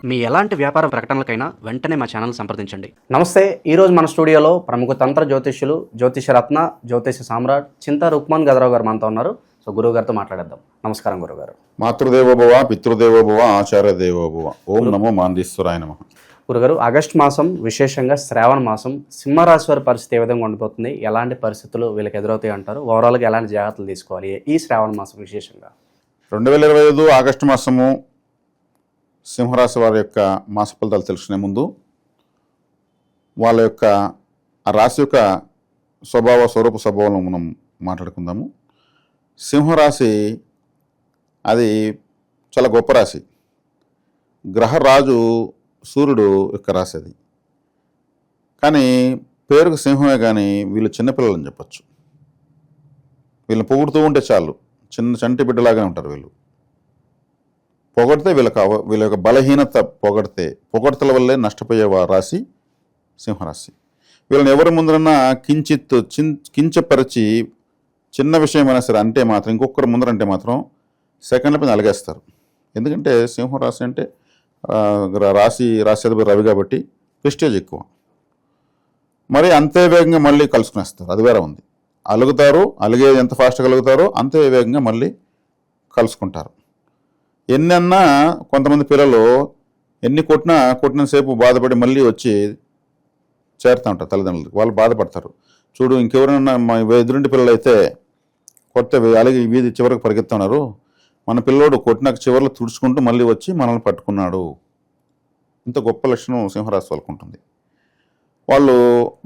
మీ ఎలాంటి వ్యాపార ప్రకటనలకైనా వెంటనే మా ఛానల్ సంప్రదించండి. నమస్తే. ఈరోజు మన స్టూడియోలో ప్రముఖ తంత్ర జ్యోతిష్యులు, జ్యోతిషరత్న, జ్యోతిష సామ్రాట్ చింతా రుక్మాన్ గదరావు గారు మనతో ఉన్నారు. సో గురువు గారితో మాట్లాడేద్దాం. నమస్కారం గురుగారు. మాతృదేవోభవ, పితృదేవోభవ, ఆచార్య దేవోభవ. ఓం నమో మాందీశ్వరాయ నమః. గురుగారు, ఆగస్టు మాసం, విశేషంగా శ్రావణ మాసం, సింహరాశి వారి పరిస్థితి ఏ విధంగా ఉండిపోతుంది? ఎలాంటి పరిస్థితులు వీళ్ళకి ఎదురవుతాయి అంటారు? ఓవరాల్గా ఎలాంటి జాగ్రత్తలు తీసుకోవాలి ఈ శ్రావణ మాసం విశేషంగా? 2025 ఆగస్టు మాసము సింహరాశి వారి యొక్క మాస ఫలితాలు తెలుసుకునే ముందు వాళ్ళ యొక్క ఆ రాశి యొక్క స్వరూప స్వభావం మనం మాట్లాడుకుందాము. సింహరాశి అది చాలా గొప్ప రాశి. గ్రహరాజు సూర్యుడు యొక్క రాశి అది. కానీ పేరుకు సింహమే, కానీ వీళ్ళు చిన్నపిల్లలని చెప్పచ్చు. వీళ్ళని పొగుడుతూ ఉంటే చాలు, చిన్న చంటి బిడ్డలాగానే ఉంటారు వీళ్ళు. పొగడితే వీళ్ళ యొక్క బలహీనత పొగడ్తల వల్లే నష్టపోయే రాశి సింహరాశి. వీళ్ళని ఎవరి ముందరన్నా కించపరిచి చిన్న విషయమైనా సరే అంటే మాత్రం, ఇంకొకరి ముందరంటే మాత్రం సెకండ్ల పైన అలగేస్తారు. ఎందుకంటే సింహరాశి అంటే రాశి రవి కాబట్టి ప్రెస్టేజ్ ఎక్కువ. మరి అంతే వేగంగా మళ్ళీ కలుసుకునేస్తారు, అది వేరే ఉంది. అలిగే ఎంత ఫాస్ట్గా కలుగుతారో అంతే వేగంగా మళ్ళీ కలుసుకుంటారు. ఎన్నన్నా కొంతమంది పిల్లలు ఎన్ని కొట్టినంతసేపు బాధపడి మళ్ళీ వచ్చి చేరుతూ ఉంటారు తల్లిదండ్రులకి. వాళ్ళు బాధపడతారు. చూడు, ఇంకెవరైనా మా ఎదురింటి పిల్లలు అయితే కొత్త అలాగే వీధి చివరికి పరిగెత్తున్నారు, మన పిల్లోడు కొట్టినాక చివరిలో తుడుచుకుంటూ మళ్ళీ వచ్చి మనల్ని పట్టుకున్నాడు. ఇంత గొప్ప లక్షణం సింహరాశి వాళ్ళకు ఉంటుంది. వాళ్ళు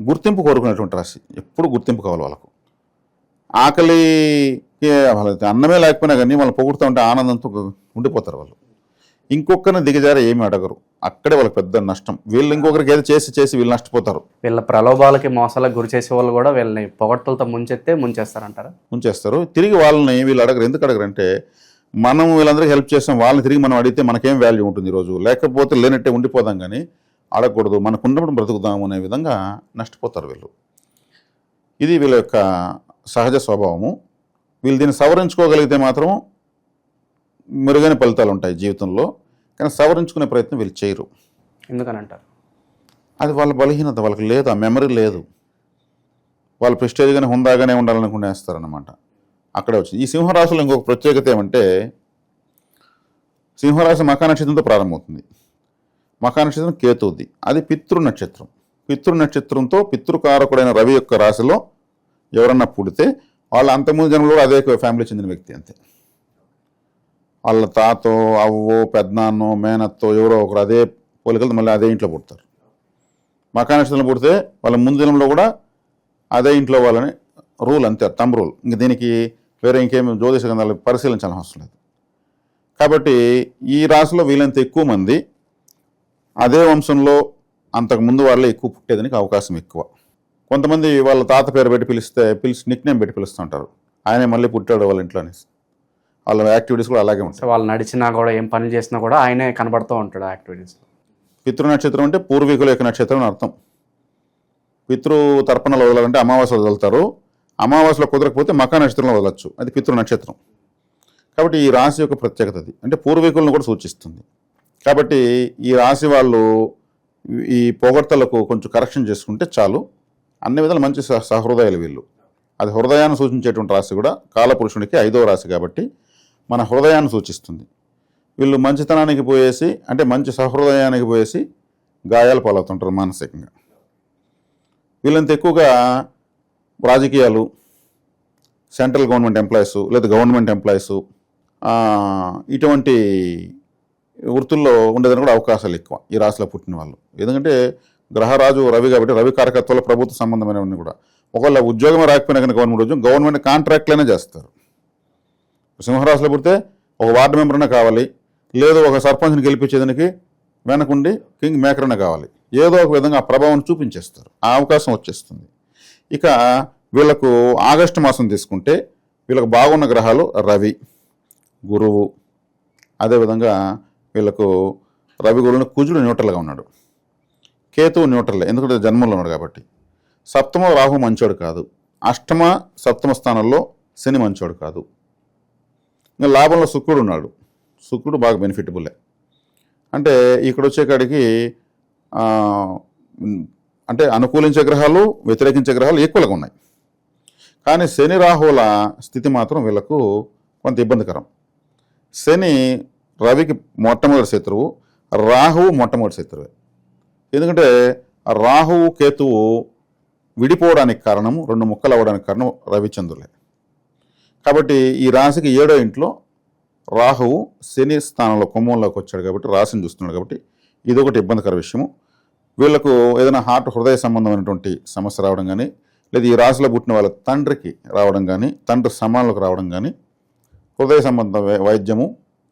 గుర్తింపు కోరుకునేటువంటి రాశి. ఎప్పుడు గుర్తింపు కావాలి వాళ్ళకు. ఆకలికి అన్నమే లేకపోయినా కానీ వాళ్ళు పొగుడుతూ ఉంటే ఆనందంతో ఉండిపోతారు వాళ్ళు. ఇంకొకరిని దిగజారి ఏమి అడగరు. అక్కడే వాళ్ళకి పెద్ద నష్టం. వీళ్ళు ఇంకొకరికి ఏదో చేసి వీళ్ళు నష్టపోతారు. వీళ్ళ ప్రలోభాలకి, మోసాలకు గురి చేసే వాళ్ళు కూడా వీళ్ళని పొగడ్తలతో ముంచేస్తారంటారా? ముంచేస్తారు. తిరిగి వాళ్ళని వీళ్ళు అడగరు. ఎందుకు అడగరు అంటే, మనం వీళ్ళందరికీ హెల్ప్ చేస్తాం, వాళ్ళని తిరిగి మనం అడిగితే మనకేం వాల్యూ ఉంటుంది ఈరోజు, లేకపోతే లేనట్టే ఉండిపోదాం, కానీ అడగకూడదు, మనకు ఉన్నప్పుడు బ్రతుకుదాము అనే విధంగా నష్టపోతారు వీళ్ళు. ఇది వీళ్ళ యొక్క సహజ స్వభావము. వీళ్ళు దీన్ని సవరించుకోగలిగితే మాత్రం మెరుగైన ఫలితాలు ఉంటాయి జీవితంలో. కానీ సవరించుకునే ప్రయత్నం వీళ్ళు చేయరు. ఎందుకని అంటారు? అది వాళ్ళ బలహీనత. వాళ్ళకి లేదు, ఆ మెమరీ లేదు. వాళ్ళు ప్రెస్టేజ్గానే హుందాగానే ఉండాలనుకునేస్తారనమాట. అక్కడే వచ్చింది. ఈ సింహరాశిలో ఇంకొక ప్రత్యేకత ఏమంటే, సింహరాశి మఖా నక్షత్రంతో ప్రారంభమవుతుంది. మఖా నక్షత్రం కేతువుది. అది పితృ నక్షత్రం. పితృ నక్షత్రంతో పితృకారకుడైన రవి యొక్క రాశిలో ఎవరన్నా పుడితే వాళ్ళ అంతకుముందు జన్మలో అదే ఫ్యామిలీ చెందిన వ్యక్తి అంతే. వాళ్ళ తాతో, అవ్వో, పెద్దనాన్నో, మేనత్తో ఎవరో ఒకరు అదే పోలికలతో మళ్ళీ అదే ఇంట్లో పుడతారు. మఖా నక్షత్రంలో పుడితే వాళ్ళ ముందు జన్మలో కూడా అదే ఇంట్లో వాళ్ళని రూల్ అంతే, తంబ్ రూల్. ఇంక దీనికి వేరే ఇంకేమి జ్యోతిష గ్రంథాలు పరిశీలించాల్సిన అవసరం లేదు. కాబట్టి ఈ రాశిలో వీళ్ళంత ఎక్కువ మంది అదే వంశంలో అంతకుముందు వాళ్ళే ఎక్కువ పుట్టేదానికి అవకాశం ఎక్కువ. కొంతమంది వాళ్ళ తాత పేరు పెట్టి పిలిచి నిక్ నేమ్ పెట్టి పిలుస్తుంటారు. ఆయనే మళ్ళీ పుట్టాడు వాళ్ళ ఇంట్లో అనేసి. వాళ్ళ యాక్టివిటీస్ కూడా అలాగే ఉంటాయి. వాళ్ళు నడిచినా కూడా, ఏం పనులు చేసినా కూడా ఆయనే కనబడుతూ ఉంటాడు యాక్టివిటీస్. పితృ నక్షత్రం అంటే పూర్వీకుల యొక్క నక్షత్రం అని అర్థం. పితృ తర్పణలు వదలాలంటే అమావాస్య వదులుతారు. అమావాస్యలో కుదరకపోతే మఖా నక్షత్రంలో వదలచ్చు. అది పితృ నక్షత్రం. కాబట్టి ఈ రాశి యొక్క ప్రత్యేకత అది. అంటే పూర్వీకులను కూడా సూచిస్తుంది. కాబట్టి ఈ రాశి వాళ్ళు ఈ పొగడ్తలకు కొంచెం కరెక్షన్ చేసుకుంటే చాలు. అన్ని విధాలు మంచి సహృదయాలు వీళ్ళు. అది హృదయాన్ని సూచించేటువంటి రాశి కూడా. కాలపురుషునికి 5వ రాశి కాబట్టి మన హృదయాన్ని సూచిస్తుంది. వీళ్ళు మంచితనానికి పోయేసి, అంటే మంచి సహృదయానికి పోయేసి గాయాలు పాలవుతుంటారు మానసికంగా. వీళ్ళంత ఎక్కువగా రాజకీయాలు, సెంట్రల్ గవర్నమెంట్ ఎంప్లాయీసు లేదా గవర్నమెంట్ ఎంప్లాయీసు, ఇటువంటి వృత్తుల్లో ఉండేదని కూడా అవకాశాలు ఎక్కువ ఈ రాశిలో పుట్టిన వాళ్ళు. ఎందుకంటే గ్రహరాజు రవి కాబట్టి రవి కారకత్వాలు ప్రభుత్వ సంబంధమైనవన్నీ కూడా. ఒకవేళ ఉద్యోగం రాకపోయినా కానీ గవర్నమెంట్ కాంట్రాక్ట్లైనా చేస్తారు. సింహరాశిలో పుడితే ఒక వార్డు మెంబర్నే కావాలి, లేదు ఒక సర్పంచ్ని గెలిపించేదానికి వెనకుండి కింగ్ మేకర్నే కావాలి. ఏదో ఒక విధంగా ఆ ప్రభావం చూపించేస్తారు. ఆ అవకాశం వచ్చేస్తుంది. ఇక వీళ్ళకు ఆగస్టు మాసం తీసుకుంటే వీళ్ళకు బాగున్న గ్రహాలు రవి, గురువు. అదేవిధంగా వీళ్ళకు రవి గురువుని కుజుడు న్యూట్రల్గా ఉన్నాడు, కేతువు న్యూట్రల్, ఎందుకంటే జన్మంలో ఉన్నాడు కాబట్టి. సప్తమ రాహు మంచోడు కాదు, అష్టమ సప్తమ స్థానంలో శని మంచోడు కాదు. ఇంకా లాభంలో శుక్రుడు ఉన్నాడు, శుక్రుడు బాగా బెనిఫిటబులే. అంటే ఇక్కడ వచ్చేకాడికి అంటే అనుకూలించే గ్రహాలు వ్యతిరేకించే గ్రహాలు ఈక్వల్గా ఉన్నాయి. కానీ శని రాహువుల స్థితి మాత్రం వీళ్ళకు కొంత ఇబ్బందికరం. శని రవికి మొట్టమొదటి శత్రువు, రాహువు మొట్టమొదటి శత్రువే. ఎందుకంటే రాహువు కేతువు విడిపోవడానికి కారణము, రెండు ముక్కలు అవ్వడానికి కారణం రవిచంద్రులే. కాబట్టి ఈ రాశికి 7వ ఇంట్లో రాహువు శని స్థానంలో కుంభంలోకి వచ్చాడు కాబట్టి రాశిని చూస్తున్నాడు కాబట్టి ఇదొకటి ఇబ్బందికర విషయము. వీళ్ళకు ఏదైనా హృదయ సంబంధమైనటువంటి సమస్య రావడం కానీ, లేదా ఈ రాశిలో పుట్టిన వాళ్ళ తండ్రికి రావడం కానీ, తండ్రి సమానంలోకి రావడం కానీ, హృదయ సంబంధ వైద్యము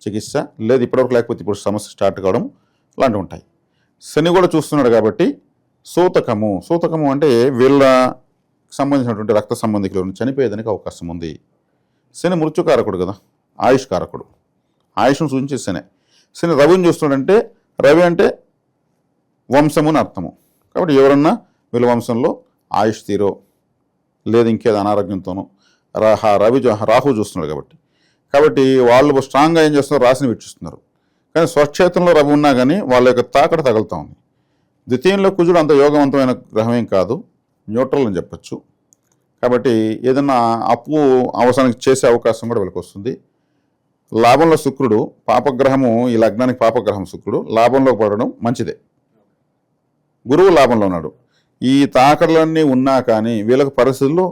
చికిత్స, లేదు ఇప్పటివరకు లేకపోతే ఇప్పుడు సమస్య స్టార్ట్ కావడం లాంటివి ఉంటాయి. శని కూడా చూస్తున్నాడు కాబట్టి సూతకము అంటే వీళ్ళ సంబంధించినటువంటి రక్త సంబంధికులను చనిపోయేదానికి అవకాశం ఉంది. శని మృత్యుకారకుడు కదా, ఆయుష్ కారకుడు, ఆయుష్ను సూచించే శని రవిని చూస్తున్నాడంటే, రవి అంటే వంశము అని అర్థము. కాబట్టి ఎవరన్నా వీళ్ళ వంశంలో ఆయుష్ తీరో లేదు ఇంకేదో అనారోగ్యంతోనో రాహు చూస్తున్నాడు కాబట్టి వాళ్ళు స్ట్రాంగ్గా ఏం చేస్తున్నారు, రాశిని వీక్షిస్తున్నారు. కానీ స్వక్షేత్రంలో రవి ఉన్నా కానీ వాళ్ళ యొక్క తాకట తగులుతూ ఉంది. ద్వితీయంలో కుజుడు అంత యోగవంతమైన గ్రహమేం కాదు, న్యూట్రల్ అని చెప్పచ్చు. కాబట్టి ఏదన్నా అప్పు అవసరానికి చేసే అవకాశం కూడా వీళ్ళకి వస్తుంది. లాభంలో శుక్రుడు పాపగ్రహము, ఈ లగ్నానికి పాపగ్రహం శుక్రుడు లాభంలో పడడం మంచిదే. గురువు లాభంలో ఉన్నాడు. ఈ తాకడలన్నీ ఉన్నా కానీ వీళ్ళకి పరిస్థితుల్లో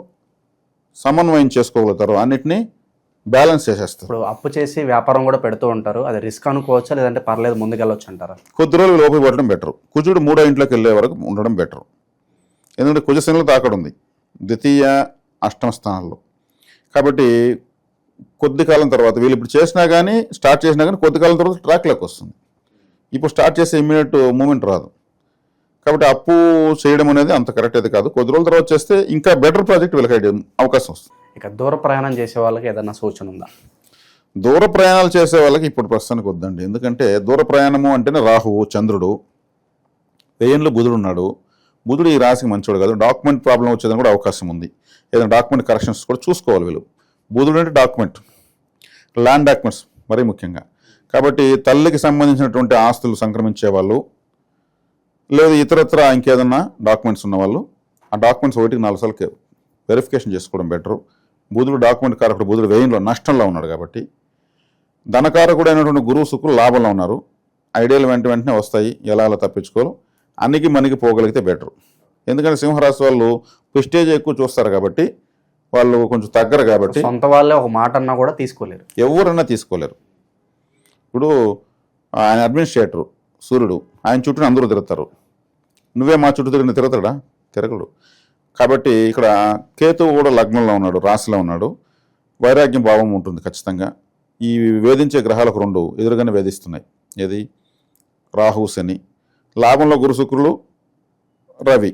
సమన్వయం చేసుకోగలుగుతారు, అన్నిటినీ బ్యాలెన్స్ చేసేస్తారు. ఇప్పుడు అప్పు చేసి వ్యాపారం కూడా పెడుతూ ఉంటారు, అది రిస్క్ అనుకోవచ్చా, లేదంటే పర్లేదు ముందుకెళ్ళొచ్చు అంటారా? కొద్ది రోజులు లోపలి పడడం బెటర్. కుజుడు 3వ ఇంట్లోకి వెళ్ళే వరకు ఉండడం బెటర్. ఎందుకంటే కుజశనిలో తాకడు ఉంది ద్వితీయ అష్టమ స్థానాల్లో. కాబట్టి కొద్ది కాలం తర్వాత వీళ్ళు ఇప్పుడు స్టార్ట్ చేసినా కానీ కొద్ది కాలం తర్వాత ట్రాక్లోకి వస్తుంది. ఇప్పుడు స్టార్ట్ చేసే ఇమ్మీడియట్ మూమెంట్ రాదు. కాబట్టి అప్పు చేయడం అనేది అంత కరెక్ట్ అయితే కాదు. కొద్ది రోజుల తర్వాత చేస్తే ఇంకా బెటర్ ప్రాజెక్ట్ వీళ్ళకి అవకాశం వస్తుంది. ఇక దూర ప్రయాణం చేసే వాళ్ళకి ఏదైనా సూచన ఉందా? దూర ప్రయాణాలు చేసే వాళ్ళకి ఇప్పుడు ప్రస్తుతానికి వద్దండి. ఎందుకంటే దూర ప్రయాణము అంటేనే రాహువు, చంద్రుడు, వ్యయంలో బుధుడు ఉన్నాడు. బుధుడు ఈ రాశికి మంచోడు కాదు. డాక్యుమెంట్ ప్రాబ్లం వచ్చేదని కూడా అవకాశం ఉంది. ఏదైనా డాక్యుమెంట్ కరెక్షన్స్ కూడా చూసుకోవాలి వీళ్ళు. బుధుడు అంటే డాక్యుమెంట్, ల్యాండ్ డాక్యుమెంట్స్ మరీ ముఖ్యంగా. కాబట్టి తల్లికి సంబంధించినటువంటి ఆస్తులు సంక్రమించే వాళ్ళు, లేదు ఇతరత్ర ఇంకేదన్నా డాక్యుమెంట్స్ ఉన్నవాళ్ళు ఆ డాక్యుమెంట్స్ 1-4 సార్లు వెరిఫికేషన్ చేసుకోవడం బెటరు. బుధుడు డాక్యుమెంట్ కారకుడు, బుధుడు వ్యయంలో నష్టంలో ఉన్నాడు కాబట్టి. ధనకారకుడు అయినటువంటి గురువు శుక్రులు లాభంలో ఉన్నారు. ఐడియాలు వెంటనే వస్తాయి, ఎలా తప్పించుకోరు. అన్నికి మనకి పోగలిగితే బెటరు. ఎందుకంటే సింహరాశి వాళ్ళు ప్రెస్టేజ్ ఎక్కువ చూస్తారు కాబట్టి, వాళ్ళు కొంచెం తగ్గరు కాబట్టి సొంత వాళ్ళే ఒక మాట అన్నా కూడా తీసుకోలేరు, ఎవరన్నా తీసుకోలేరు. ఇప్పుడు ఆయన అడ్మినిస్ట్రేటరు సూర్యుడు, ఆయన చుట్టూ అందరూ తిరుగుతారు. నువ్వే మా చుట్టూ తిరుగుతాడా? తిరగడు. కాబట్టి ఇక్కడ కేతువు కూడా లగ్నంలో ఉన్నాడు, రాశిలో ఉన్నాడు. వైరాగ్యం భావం ఉంటుంది ఖచ్చితంగా. ఈ వేధించే గ్రహాలకు 2 ఎదురుగానే వేధిస్తున్నాయి. ఏది? రాహు, శని. లాభంలో గురు శుక్రులు, రవి,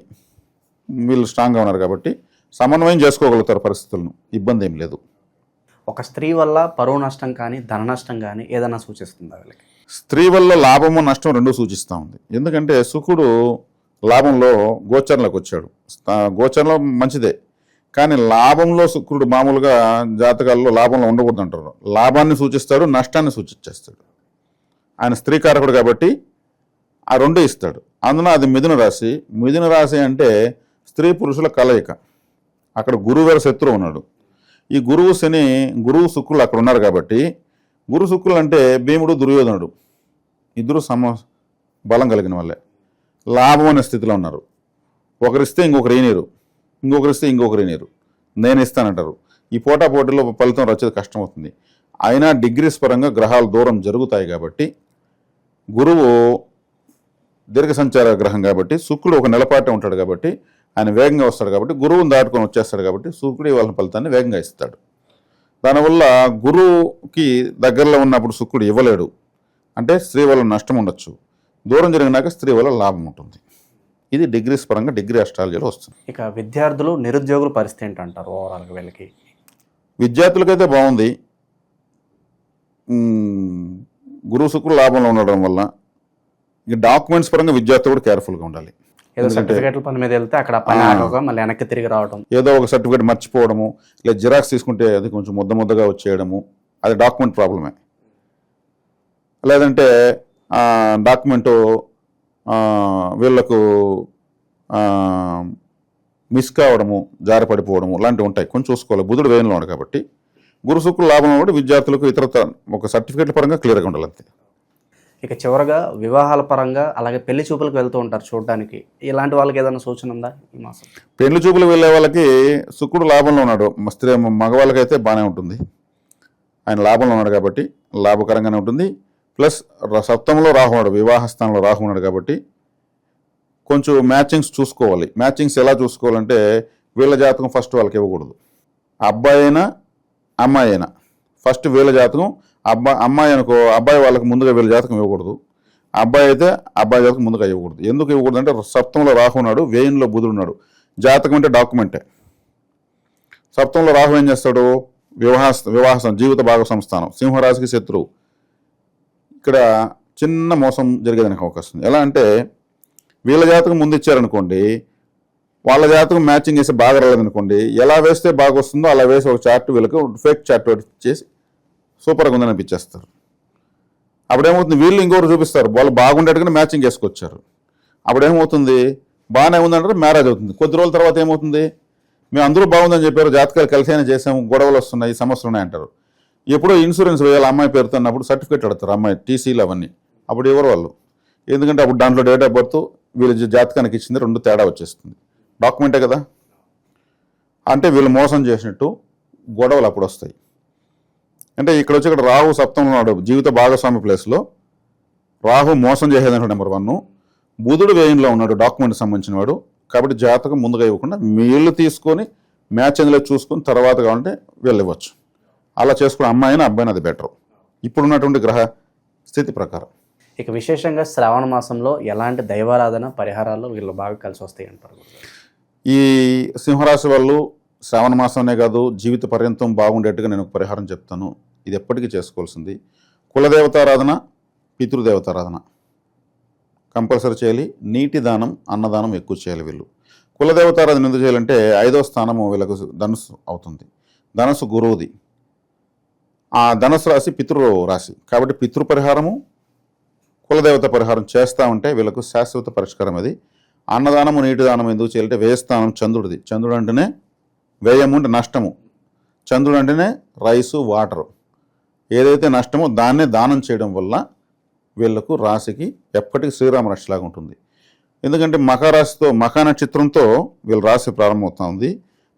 వీళ్ళు స్ట్రాంగ్గా ఉన్నారు కాబట్టి సమన్వయం చేసుకోగలుగుతారు పరిస్థితులను, ఇబ్బంది ఏం లేదు. ఒక స్త్రీ వల్ల పరువు నష్టం కానీ ధన నష్టం కానీ ఏదైనా సూచిస్తుందా వీళ్ళకి? స్త్రీ వల్ల లాభము నష్టం 2 సూచిస్తూ ఉంది. ఎందుకంటే శుక్రుడు లాభంలో గోచరంలోకి వచ్చాడు. గోచరంలో మంచిదే, కానీ లాభంలో శుక్రుడు మామూలుగా జాతకాల్లో లాభంలో ఉండకూడదు అంటారు. లాభాన్ని సూచిస్తాడు, నష్టాన్ని సూచించేస్తాడు. ఆయన స్త్రీకారకుడు కాబట్టి ఆ 2 ఇస్తాడు. అందున అది మిథున రాశి. మిథున రాశి అంటే స్త్రీ పురుషుల కలయిక. అక్కడ గురువు వేరే శత్రువు ఉన్నాడు. ఈ గురువు శని, గురువు శుక్రులు అక్కడ ఉన్నారు కాబట్టి, గురు శుక్రులు అంటే భీముడు, దుర్యోధనుడు ఇద్దరు బలం కలిగిన వాళ్ళే. లాభం అనే స్థితిలో ఉన్నారు. ఒకరిస్తే ఇంకొకరు ఈనీరు, ఇంకొకరిస్తే ఇంకొకరు ఈనీరు. నేను ఇస్తానంటారు. ఈ పోటాపోటీలో ఫలితం వచ్చేది కష్టం అవుతుంది. అయినా డిగ్రీస్ పరంగా గ్రహాలు దూరం జరుగుతాయి కాబట్టి, గురువు దీర్ఘ సంచార గ్రహం కాబట్టి, శుక్రుడు ఒక నెలపాటే ఉంటాడు కాబట్టి ఆయన వేగంగా వస్తాడు కాబట్టి, గురువుని దాటుకొని వచ్చేస్తాడు కాబట్టి శుక్రుడు వాళ్ళ ఫలితాన్ని వేగంగా ఇస్తాడు. దానివల్ల గురువుకి దగ్గరలో ఉన్నప్పుడు శుక్రుడు ఇవ్వలేడు అంటే స్త్రీ వల్ల నష్టం ఉండొచ్చు. దూరం జరిగినాక స్త్రీ వల్ల లాభం ఉంటుంది. ఇది డిగ్రీస్ పరంగా డిగ్రీ అస్ట్రాలజీలో వస్తుంది. ఇక విద్యార్థులు, నిరుద్యోగుల పరిస్థితి ఏంటంటారు ఓవరాల్గా వీళ్ళకి? విద్యార్థులకైతే బాగుంది. గురువు శుక్రుడు లాభంలో ఉండడం వల్ల ఇక డాక్యుమెంట్స్ పరంగా విద్యార్థులు కూడా కేర్ఫుల్గా ఉండాలి. ఏదో సర్టిఫికేట్ల పని మీద వెళ్తే అక్కడ పని ఆగక మళ్ళీ వెనక్కి తిరిగి రావడం, ఏదో ఒక సర్టిఫికేట్ మర్చిపోవడము, లేదా జిరాక్స్ తీసుకుంటే అది కొంచెం ముద్దగా వచ్చేయడము, అది డాక్యుమెంట్ ప్రాబ్లమే. లేదంటే డాక్యుమెంటు వీళ్ళకు మిస్ కావడము, జారిపడిపోవడము లాంటివి ఉంటాయి. కొంచెం చూసుకోవాలి. బుధుడు వేయంలో ఉన్నాడు కాబట్టి గురు శుక్రుడు లాభంలో కూడా విద్యార్థులకు ఇతరత ఒక సర్టిఫికేట్ల పరంగా క్లియర్గా ఉండాలి అంతే. ఇక చివరగా వివాహాల పరంగా అలాగే పెళ్లి చూపులకు వెళ్తూ ఉంటారు చూడడానికి, ఇలాంటి వాళ్ళకి ఏదైనా సూచన ఉందా ఈ మాసం? పెళ్లి చూపులు వెళ్ళే వాళ్ళకి శుక్రుడు లాభంలో ఉన్నాడు. మగవాళ్ళకైతే బాగానే ఉంటుంది. ఆయన లాభంలో ఉన్నాడు కాబట్టి లాభకరంగానే ఉంటుంది. ప్లస్ సప్తమంలో రాహు ఉన్నాడు, వివాహ స్థానంలో రాహు ఉన్నాడు కాబట్టి కొంచెం మ్యాచింగ్స్ చూసుకోవాలి. మ్యాచింగ్స్ ఎలా చూసుకోవాలంటే వీళ్ళ జాతకం ఫస్ట్ వాళ్ళకి ఇవ్వకూడదు. అబ్బాయి అయినా అమ్మాయి అయినా ఫస్ట్ వీళ్ళ జాతకం. అమ్మాయి అనుకో, అబ్బాయి వాళ్ళకి ముందుగా వీళ్ళ జాతకం ఇవ్వకూడదు. అబ్బాయి అయితే అబ్బాయి జాతకం ముందుగా ఇవ్వకూడదు. ఎందుకు ఇవ్వకూడదు అంటే సప్తంలో రాహు ఉన్నాడు, వ్యయంలో బుధుడు ఉన్నాడు. జాతకం అంటే డాక్యుమెంటే. సప్తంలో రాహు ఏం చేస్తాడు? వివాహ జీవిత భాగస్వామి స్థానం, సింహరాశికి శత్రువు. ఇక్కడ చిన్న మోసం జరిగేదానికి అవకాశం ఉంది. ఎలా అంటే వీళ్ళ జాతకం ముందు ఇచ్చారనుకోండి, వాళ్ళ జాతకం మ్యాచింగ్ వేసి బాగా రాలేదనుకోండి, ఎలా వేస్తే బాగా వస్తుందో అలా వేసి ఒక చార్ట్ వీళ్ళకి ఫేక్ చార్ట్ చేసి సూపర్గా ఉందని అనిపించేస్తారు. అప్పుడేమవుతుంది, వీళ్ళు ఇంకొకరు చూపిస్తారు వాళ్ళు బాగుండేట్టుగానే మ్యాచింగ్ వేసుకొచ్చారు. అప్పుడేమవుతుంది, బాగానే ఉందంటే మ్యారేజ్ అవుతుంది. కొద్ది రోజుల తర్వాత ఏమవుతుంది, మేము అందరూ బాగుందని చెప్పారు, జాతకాలు కలిసి చేసాము, గొడవలు వస్తున్నాయి, సమస్యలు ఉన్నాయంటారు. ఎప్పుడో ఇన్సూరెన్స్ వేయాలి అమ్మాయి పేరుతో అన్నప్పుడు సర్టిఫికేట్ అడుగుతారు, అమ్మాయి టీసీలు అవన్నీ. అప్పుడు ఎవరు వాళ్ళు? ఎందుకంటే అప్పుడు దాంట్లో డేట్ ఆఫ్ బర్త్ వీళ్ళ జాతకానికి ఇచ్చింది 2 తేడా వచ్చేస్తుంది. డాక్యుమెంటే కదా. అంటే వీళ్ళు మోసం చేసినట్టు గొడవలు అప్పుడు వస్తాయి. అంటే ఇక్కడ వచ్చి ఇక్కడ రాహు సప్తంలో ఉన్నాడు, జీవిత భాగస్వామి ప్లేస్లో రాహు మోసం చేసేదంటే నెంబర్ 1. బుధుడు వ్యయంలో ఉన్నాడు, డాక్యుమెంట్ సంబంధించిన వాడు. కాబట్టి జాతకం ముందుగా ఇవ్వకుండా వీళ్ళు తీసుకొని మ్యాచ్ అందులో చూసుకొని తర్వాత కావాలంటే వీళ్ళు ఇవ్వచ్చు. అలా చేసుకున్న అమ్మాయినా అబ్బాయినా అది బెటర్ ఇప్పుడున్నటువంటి గ్రహ స్థితి ప్రకారం. ఇక విశేషంగా శ్రావణ మాసంలో ఎలాంటి దైవారాధన పరిహారాలు వీళ్ళు బాగా కలిసి వస్తాయి అంటారు? ఈ సింహరాశి వాళ్ళు శ్రావణ మాసంనే కాదు జీవిత పర్యంతం బాగుండేట్టుగా నేను ఒక పరిహారం చెప్తాను. ఇది ఎప్పటికీ చేసుకోవాల్సింది. కులదేవతారాధన, పితృదేవతారాధన కంపల్సరీ చేయాలి. నీటి దానం, అన్నదానం ఎక్కువ చేయాలి. వీళ్ళు కులదేవతారాధన ఎందుకు చేయాలంటే 5వ స్థానము వీళ్ళకు ధనుసు అవుతుంది. ధనుసు గురువుది. ఆ ధనుసు రాశి పితృ రాశి కాబట్టి పితృ పరిహారము, కులదేవత పరిహారం చేస్తూ ఉంటే వీళ్ళకు శాశ్వత పరిష్కారం. అది అన్నదానము, నీటి దానం ఎందుకు చేయాలంటే వ్యయస్థానం చంద్రుడిది. చంద్రుడు అంటేనే వ్యయము అంటే నష్టము, చంద్రుడు అంటేనే రైసు, వాటరు. ఏదైతే నష్టమో దాన్నే దానం చేయడం వల్ల వీళ్ళకు రాశికి ఎప్పటికీ శ్రీరామ రక్షలాగా ఉంటుంది. ఎందుకంటే మకరాశితో మఖా నక్షత్రంతో వీళ్ళ రాశి ప్రారంభమవుతుంది,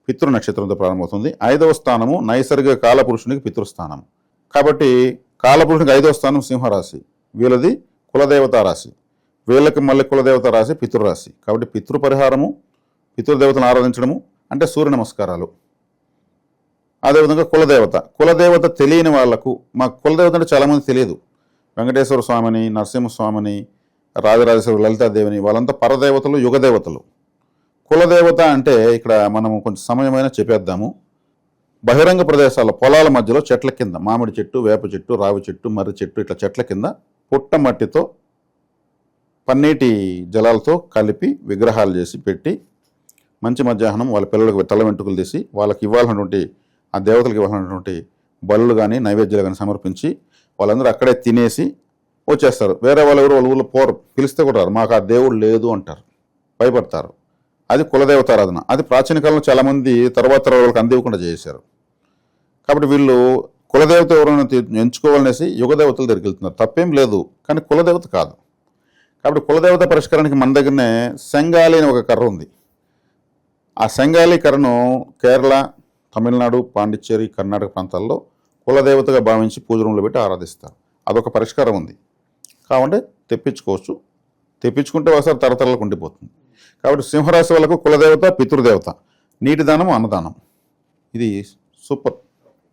పితృ నక్షత్రంతో ప్రారంభమవుతుంది. 5వ స్థానము నైసర్గిక కాలపురుషునికి పితృస్థానం కాబట్టి కాలపురుషునికి 5వ స్థానం సింహరాశి, వీళ్ళది కులదేవతా రాశి. వీళ్ళకి మళ్ళీ కులదేవత రాశి పితృరాశి. కాబట్టి పితృ పరిహారము, పితృదేవతను ఆరాధించడము అంటే సూర్య నమస్కారాలు. అదేవిధంగా కులదేవత తెలియని వాళ్లకు, మా కులదేవత అంటే చాలామంది తెలియదు. వెంకటేశ్వర స్వామిని, నరసింహస్వామిని, రాజరాజేశ్వరి, లలితాదేవిని, వాళ్ళంతా పరదేవతలు, యుగదేవతలు. కులదేవత అంటే ఇక్కడ మనము కొంచెం సమయమైనా చెప్పేద్దాము. బహిరంగ ప్రదేశాల్లో పొలాల మధ్యలో చెట్ల కింద, మామిడి చెట్టు, వేప చెట్టు, రావి చెట్టు, మర్రి చెట్టు, ఇట్లా చెట్ల కింద పుట్టమట్టితో పన్నీటి జలాలతో కలిపి విగ్రహాలు చేసి పెట్టి మంచి మధ్యాహ్నం వాళ్ళ పిల్లలకు తల వెంట్రుకలు తీసి వాళ్ళకి ఇవ్వాల్సినటువంటి, ఆ దేవతలకు ఇవ్వాల్సినటువంటి బలులు కానీ నైవేద్యాలు కానీ సమర్పించి వాళ్ళందరూ అక్కడే తినేసి వచ్చేస్తారు. వేరే వాళ్ళు ఎవరు వాళ్ళ ఊళ్ళో పోరు, పిలిస్తే కూడా రారు. మాకు ఆ దేవుడు లేదు అంటారు, భయపడతారు. అది కులదేవతారాధన. అది ప్రాచీన కాలంలో చాలామంది తర్వాత వాళ్ళకి అందివ్వకుండా చేశారు. కాబట్టి వీళ్ళు కులదేవత ఎవరైనా ఎంచుకోవాలనేసి యుగదేవతల దగ్గరికి వెళ్తున్నారు. తప్పేం లేదు, కానీ కులదేవత కాదు. కాబట్టి కులదేవత పరిష్కారానికి మన దగ్గరనే సెంగాలి అని ఒక కర్ర ఉంది. ఆ సెంగాలి కర్రను కేరళ, తమిళనాడు, పాండిచ్చేరి, కర్ణాటక ప్రాంతాల్లో కులదేవతగా భావించి పూజ రూమ్లో పెట్టి ఆరాధిస్తారు. అదొక పరిష్కారం ఉంది. కాబట్టి తెప్పించుకోవచ్చు. తెప్పించుకుంటే ఒకసారి తరతరాలకు ఉండిపోతుంది. కాబట్టి సింహరాశి వాళ్ళకు కులదేవత, పితృదేవత, నీటి దానం, అన్నదానం, ఇది సూపర్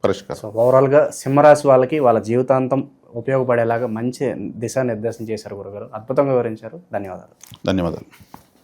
పరిష్కారం. సో ఓవరాల్గా సింహరాశి వాళ్ళకి వాళ్ళ జీవితాంతం ఉపయోగపడేలాగా మంచి దిశానిర్దేశం చేశారు గురుగారు. అద్భుతంగా వివరించారు. ధన్యవాదాలు.